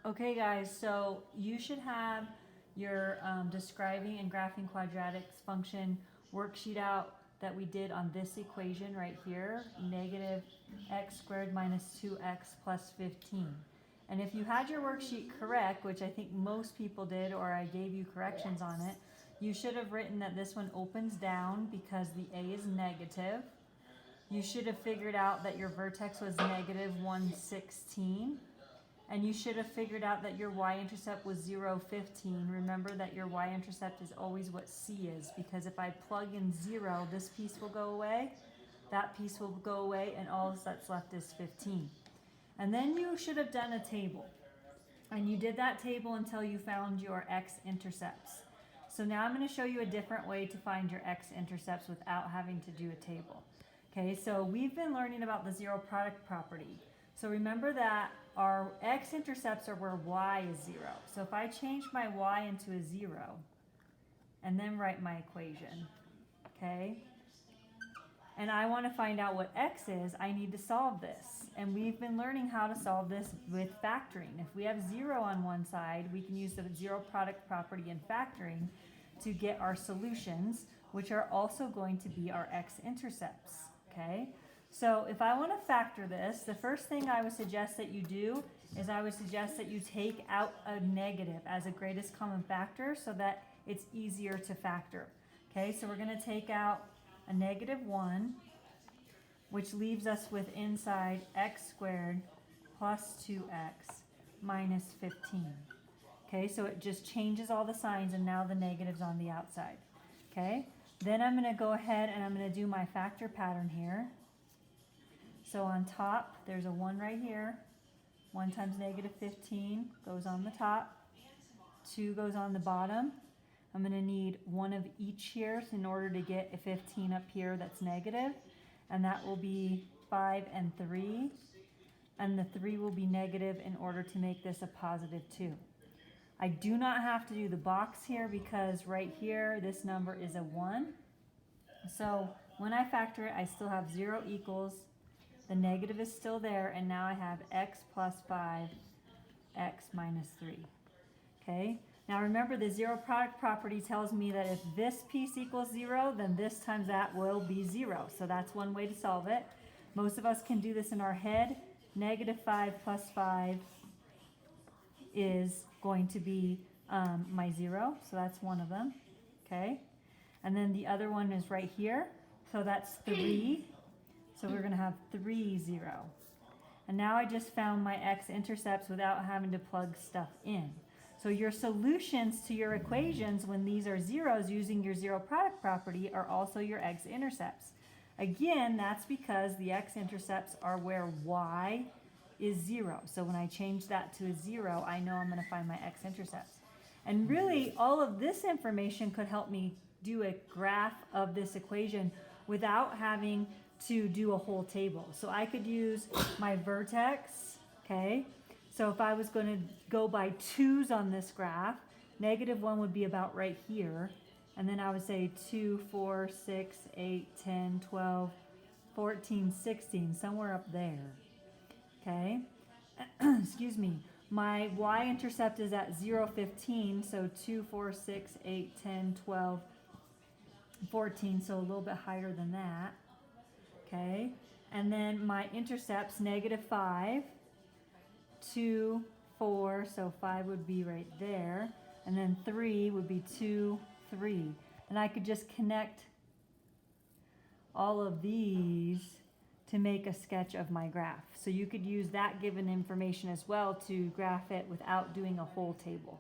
Okay guys, so you should have your describing and graphing quadratics function worksheet out that we did on this equation right here, negative x squared minus 2x plus 15. And if you had your worksheet correct, which I think most people did, or I gave you corrections on it, you should have written that this one opens down because the a is negative. You should have figured out that your vertex was negative 116. And you should have figured out that your y-intercept was 0, 15. Remember that your y-intercept is always what c is, because if I plug in 0, this piece will go away, that piece will go away, and all that's left is 15. And then you should have done a table. And you did that table until you found your x-intercepts. So now I'm going to show you a different way to find your x-intercepts without having to do a table. Okay, so we've been learning about the zero product property. So remember that our x-intercepts are where y is 0. So if I change my y into a 0 and then write my equation, okay, and I want to find out what x is, I need to solve this. And we've been learning how to solve this with factoring. If we have 0 on one side, we can use the zero product property in factoring to get our solutions, which are also going to be our x-intercepts, okay? So if I want to factor this, the first thing I would suggest that you do is I would suggest that you take out a negative as a greatest common factor so that it's easier to factor. Okay, so we're going to take out a negative 1, which leaves us with inside x squared plus 2x minus 15. Okay, so it just changes all the signs and now the negative's on the outside. Okay, then I'm going to go ahead and I'm going to do my factor pattern here. So on top, there's a 1 right here. 1 times negative 15 goes on the top. 2 goes on the bottom. I'm going to need one of each here in order to get a 15 up here that's negative. And that will be 5 and 3. And the 3 will be negative in order to make this a positive 2. I do not have to do the box here because right here, this number is a 1. So when I factor it, I still have 0 equals. The negative is still there, and now I have x plus 5, x minus 3. Okay? Now remember, the zero product property tells me that if this piece equals 0, then this times that will be 0. So that's one way to solve it. Most of us can do this in our head. Negative 5 plus 5 is going to be my 0. So that's one of them. Okay? And then the other one is right here. So that's 3. So we're going to have 3, 0. And now I just found my x-intercepts without having to plug stuff in. So your solutions to your equations when these are zeros using your zero product property are also your x-intercepts. Again, that's because the x-intercepts are where y is 0. So when I change that to a 0, I know I'm going to find my x-intercepts. And really, all of this information could help me do a graph of this equation without having to do a whole table. So I could use my vertex, okay? So if I was going to go by 2's on this graph, negative 1 would be about right here. And then I would say 2, 4, 6, 8, 10, 12, 14, 16, somewhere up there, okay? Excuse me. My y-intercept is at 0, 15, so 2, 4, 6, 8, 10, 12, 14, so a little bit higher than that. Okay, and then my intercepts, negative 5, 2, 4, so 5 would be right there, and then 3 would be 2, 3. And I could just connect all of these to make a sketch of my graph. So you could use that given information as well to graph it without doing a whole table.